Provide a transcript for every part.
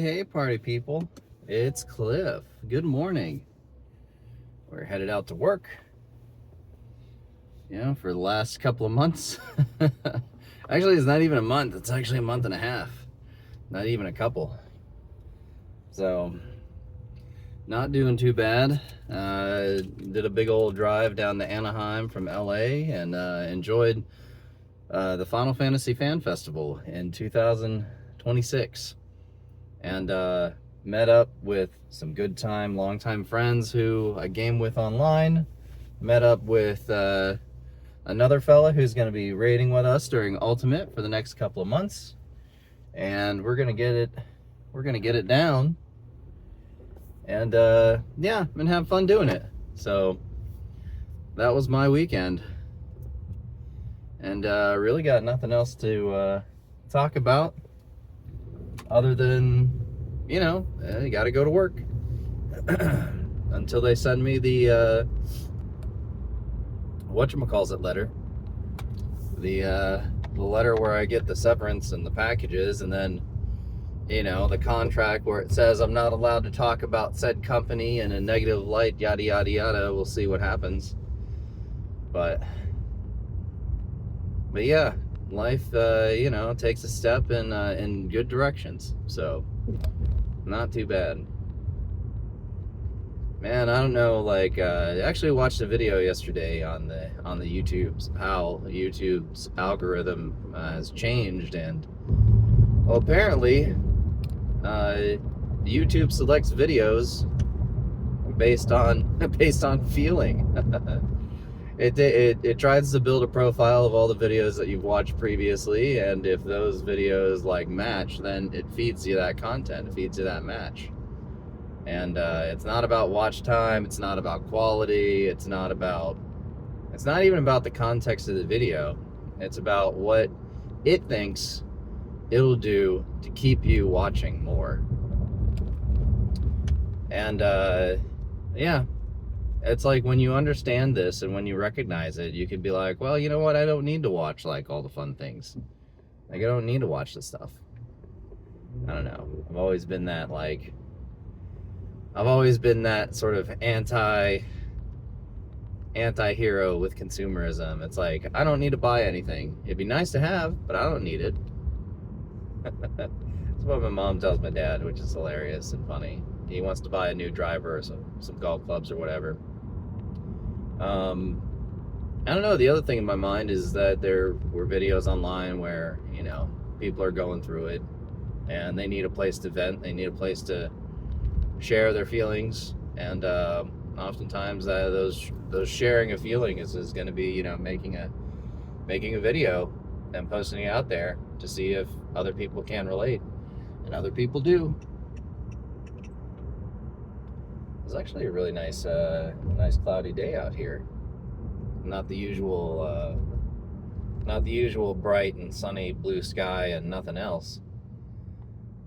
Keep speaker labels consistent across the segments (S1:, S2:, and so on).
S1: Hey, party people. It's Cliff. Good morning. We're headed out to work, for the last couple of months. Actually, it's not even a month. It's actually a month and a half. Not even a couple. So, not doing too bad. Did a big old drive down to Anaheim from LA and enjoyed the Final Fantasy Fan Festival in 2026. And met up with some good time, long-time friends who I game with online. Met up with another fella who's going to be raiding with us during Ultimate for the next couple of months, and we're gonna get it down. And been having fun doing it. So that was my weekend, and really got nothing else to talk about other than, you gotta go to work until they send me the whatchamacallit letter. The letter where I get the severance and the packages, and then, the contract where it says I'm not allowed to talk about said company in a negative light, yada, yada, yada. We'll see what happens. But yeah, life, takes a step in good directions. So, not too bad. Man, I don't know, I actually watched a video yesterday on the YouTube's, how YouTube's algorithm has changed, and, well, apparently, YouTube selects videos based on feeling. It tries to build a profile of all the videos that you've watched previously, and if those videos match, then it feeds you that content, it feeds you that match. And it's not about watch time, it's not about quality, it's not even about the context of the video. It's about what it thinks it'll do to keep you watching more. And it's like, when you understand this and when you recognize it, you could be like, well, you know what, I don't need to watch all the fun things. I don't need to watch this stuff. I don't know. I've always been that sort of anti-hero with consumerism. It's like, I don't need to buy anything. It'd be nice to have, but I don't need it. That's what my mom tells my dad, which is hilarious and funny. He wants to buy a new driver or some golf clubs or whatever. I don't know, the other thing in my mind is that there were videos online where, people are going through it and they need a place to vent, they need a place to share their feelings, and oftentimes those sharing a feeling is going to be, making a video and posting it out there to see if other people can relate, and other people do. It's actually a really nice cloudy day out here. Not the usual bright and sunny blue sky and nothing else.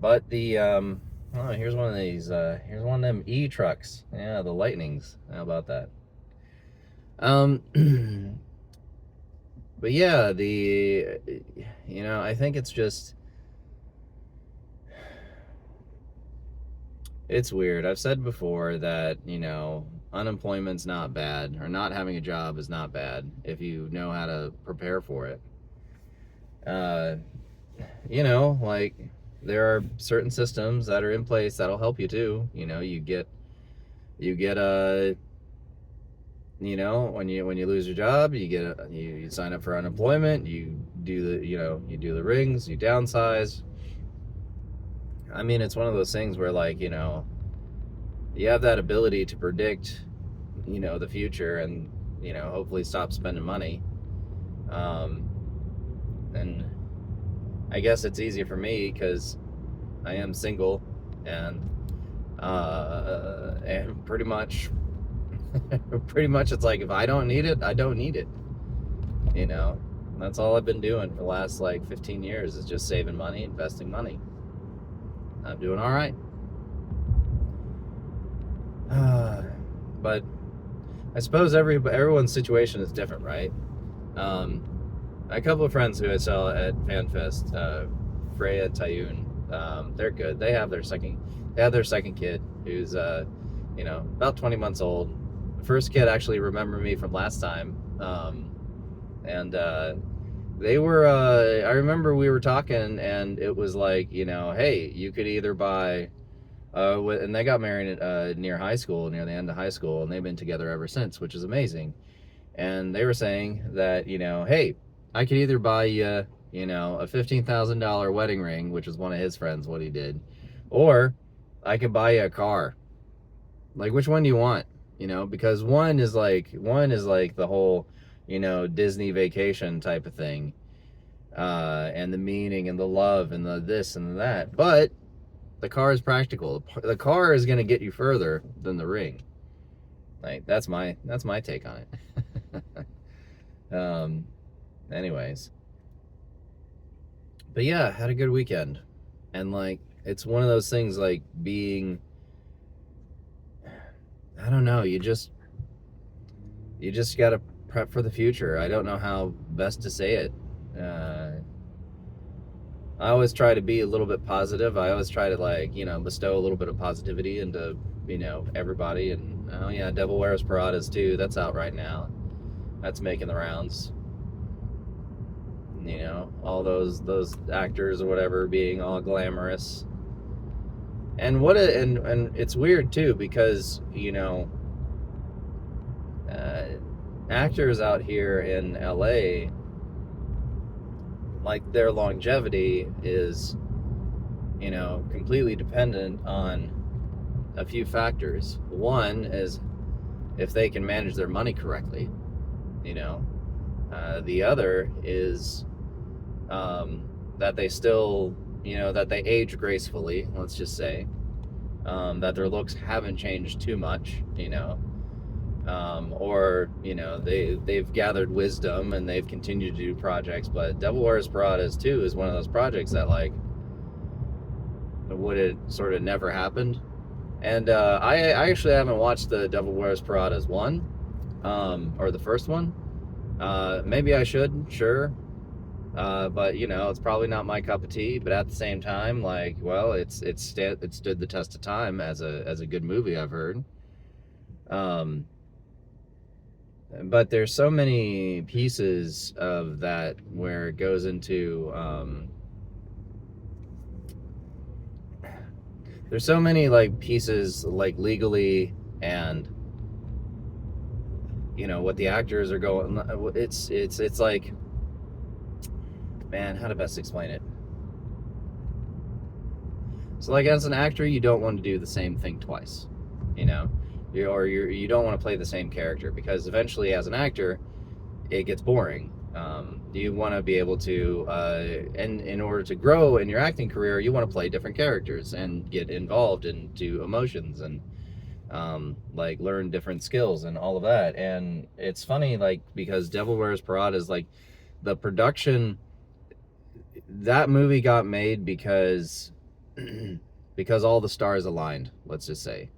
S1: But the here's one of these. Here's one of them e-trucks. Yeah, the Lightnings. How about that? But yeah, I think it's weird. I've said before that, unemployment's not bad, or not having a job is not bad if you know how to prepare for it. There are certain systems that are in place that'll help you too. You get when you lose your job, you sign up for unemployment, you do the rings, you downsize. I mean, it's one of those things where you have that ability to predict, the future, and, hopefully stop spending money. And I guess it's easier for me because I am single, and pretty much it's like, if I don't need it, I don't need it. That's all I've been doing for the last 15 years, is just saving money, investing money. I'm doing all right. But I suppose everyone's situation is different, right? A couple of friends who I saw at FanFest, Freya and Tayun, they're good. They have their second kid, who's about 20 months old. The first kid actually remembered me from last time, and they were. I remember we were talking, and it was like, hey, you could either buy. And they got married near high school, near the end of high school, and they've been together ever since, which is amazing. And they were saying that, hey, I could either buy you, a $15,000 wedding ring, which was one of his friends, what he did, or I could buy you a car. Like, which one do you want? Because one is like the whole, Disney vacation type of thing, and the meaning and the love and the this and that. But the car is practical. The car is going to get you further than the ring. Like, that's my take on it. Anyways, but yeah, had a good weekend, and like, it's one of those things, like, being, I don't know, you just gotta prep for the future. I don't know how best to say it. I always try to be a little bit positive. I always try to, bestow a little bit of positivity into, everybody. And, oh yeah, Devil Wears Paradas 2, that's out right now. That's making the rounds. All those actors or whatever being all glamorous. And and it's weird too, because, actors out here in LA, like, their longevity is, completely dependent on a few factors. One is if they can manage their money correctly. The other is that they still, that they age gracefully, let's just say, that their looks haven't changed too much, or they've gathered wisdom and they've continued to do projects. But Devil Wears Paradas 2 is one of those projects that, like, would have sort of never happened. And I actually haven't watched the Devil Wears Paradas 1, or the first one. Maybe I should, sure. But it's probably not my cup of tea. But at the same time, like, well, it stood the test of time as a good movie, I've heard. But there's so many pieces of that where it goes into, there's so many, like, pieces, like, legally, and what the actors are going, it's like, man, how to best explain it? So, like, as an actor, you don't want to do the same thing twice, you don't want to play the same character, because eventually, as an actor, it gets boring. You want to be able to, and in order to grow in your acting career, you want to play different characters and get involved into emotions and, like, learn different skills and all of that. And it's funny, like, because Devil Wears Paradas, like, the production, that movie got made because all the stars aligned, let's just say.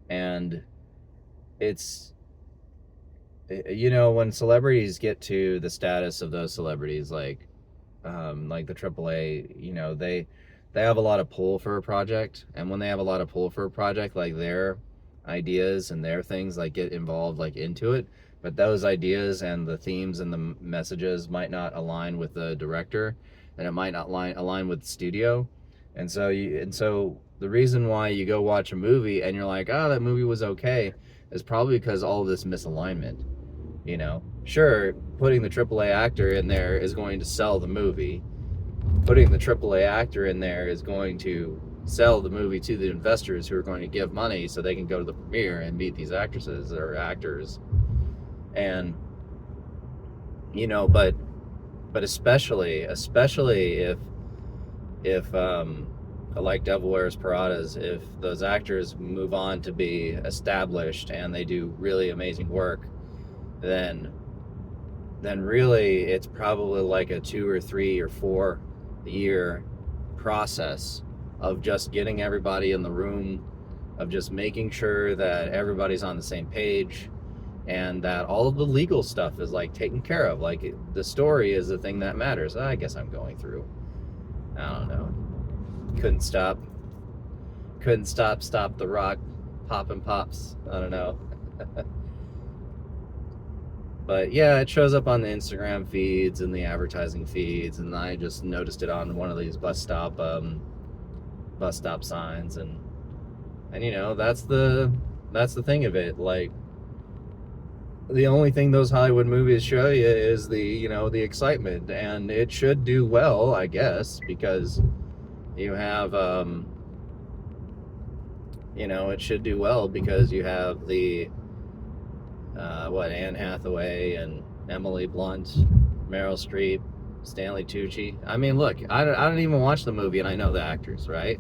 S1: And it's, when celebrities get to the status of those celebrities, like the AAA, they have a lot of pull for a project. And when they have a lot of pull for a project, like, their ideas and their things, like, get involved, like, into it. But those ideas and the themes and the messages might not align with the director, and it might not align with the studio. And so the reason why you go watch a movie and you're like, oh, that movie was okay, is probably because all of this misalignment. Sure, putting the AAA actor in there is going to sell the movie. Putting the AAA actor in there is going to sell the movie to the investors who are going to give money so they can go to the premiere and meet these actresses or actors. And, but especially if like Devil Wears Paradas, if those actors move on to be established and they do really amazing work, then really it's probably like a 2 or 3 or 4 year process of just getting everybody in the room, of just making sure that everybody's on the same page, and that all of the legal stuff is, like, taken care of. Like, the story is the thing that matters. I guess I'm going through, I don't know. couldn't stop stop the rock popping pops. I don't know. But yeah, it shows up on the Instagram feeds and the advertising feeds, and I just noticed it on one of these bus stop signs, and you know, that's the thing of it. Like, the only thing those Hollywood movies show you is the, you know, the excitement, and it should do well, I guess, because you have you know, it should do well because you have the Anne Hathaway and Emily Blunt, Meryl Streep, Stanley Tucci. I mean, look, I don't even watch the movie and I know the actors, right?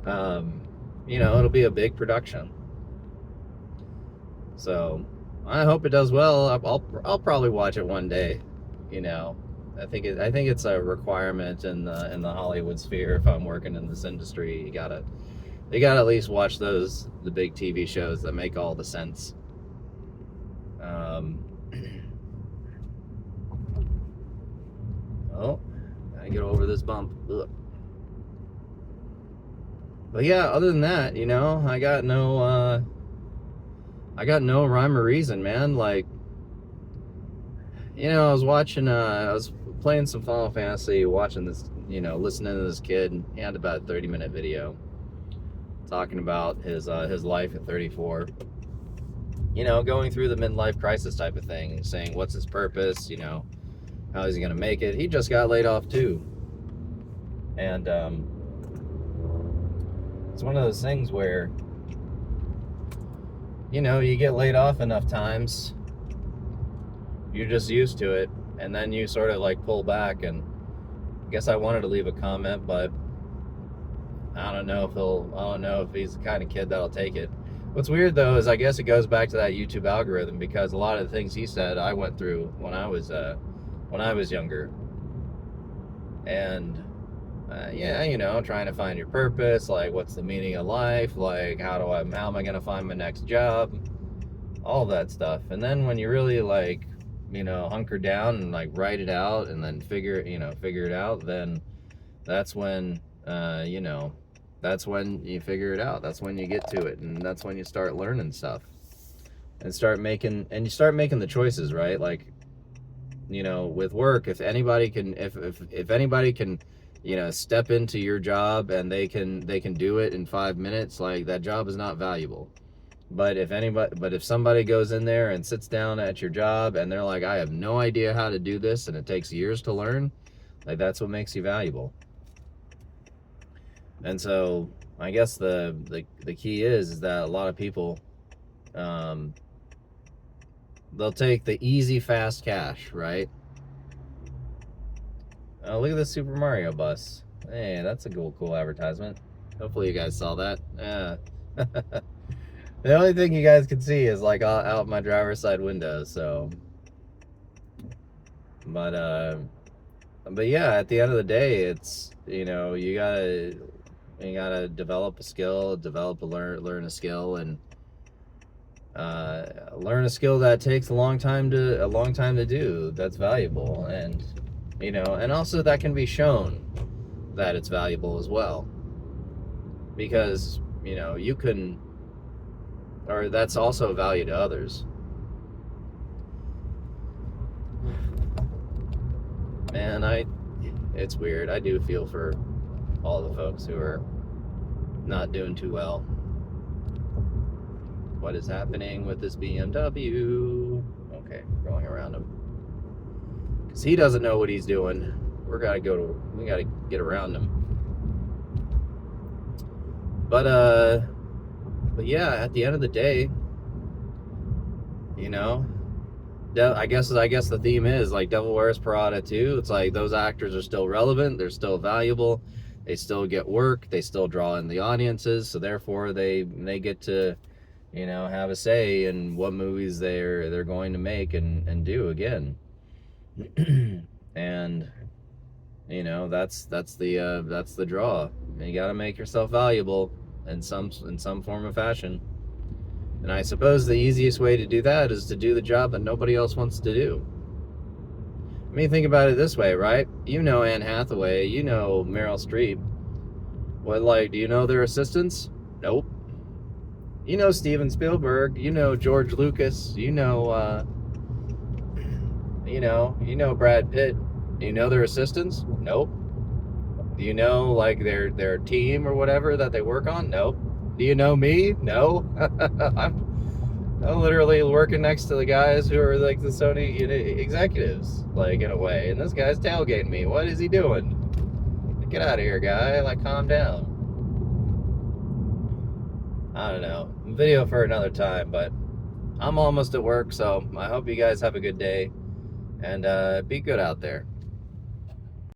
S1: You know, it'll be a big production. So I hope it does well. I'll probably watch it one day. You know, I think it's a requirement in the Hollywood sphere. If I'm working in this industry, you gotta at least watch the big TV shows that make all the sense. Oh, gotta get over this bump. Ugh. But yeah, other than that, you know, I got no rhyme or reason, man. Like, you know, I was playing some Final Fantasy, watching this, you know, listening to this kid. He had about a 30-minute video talking about his life at 34. You know, going through the midlife crisis type of thing, saying what's his purpose, you know, how is he gonna make it? He just got laid off too. And it's one of those things where, you know, you get laid off enough times, you're just used to it, and then you sort of like pull back. And I guess I wanted to leave a comment, but I don't know if he's the kind of kid that'll take it. What's weird though is I guess it goes back to that YouTube algorithm, because a lot of the things he said I went through when I was younger. And yeah, you know, trying to find your purpose, like what's the meaning of life, like how am I gonna find my next job, all that stuff. And then when you really, like, you know, hunker down and like write it out and then figure it out, then that's when you know, that's when you figure it out. That's when you get to it, and that's when you start learning stuff and start making the choices, right? Like, you know, with work, if anybody can, you know, step into your job and they can do it in 5 minutes, like, that job is not valuable. But if somebody goes in there and sits down at your job and they're like, I have no idea how to do this, and it takes years to learn, like, that's what makes you valuable. And so I guess the key is that a lot of people, they'll take the easy, fast cash, right? Oh, look at this Super Mario bus. Hey, that's a cool advertisement. Hopefully you guys saw that. Yeah. The only thing you guys can see is like out my driver's side window, so. But yeah, at the end of the day, it's, you know, you gotta develop a skill, learn a skill, and learn a skill that takes a long time to do. That's valuable, and, you know, and also that can be shown that it's valuable as well, because, you know, you can, or that's also value to others. Man, it's weird. I do feel for all the folks who are not doing too well. What is happening with this BMW? Okay, going around him, because he doesn't know what he's doing. We gotta get around him. But yeah, at the end of the day, you know, I guess the theme is like Devil Wears Prada 2. It's like those actors are still relevant, they're still valuable, they still get work, they still draw in the audiences, so therefore they get to, you know, have a say in what movies they're going to make and do again. And, you know, that's the draw. You got to make yourself valuable in some form of fashion. And I suppose the easiest way to do that is to do the job that nobody else wants to do. I mean, think about it this way, right? You know Anne Hathaway, you know Meryl Streep. What, like, do you know their assistants? Nope. You know Steven Spielberg, you know George Lucas, you know Brad Pitt. Do you know their assistants? Nope. Do you know like their team or whatever that they work on? Nope. Do you know me? No. I'm literally working next to the guys who are like the Sony executives, like in a way, and this guy's tailgating me. What is he doing? Get out of here, guy. Like, calm down. I don't know. Video for another time, but I'm almost at work, so I hope you guys have a good day, and be good out there.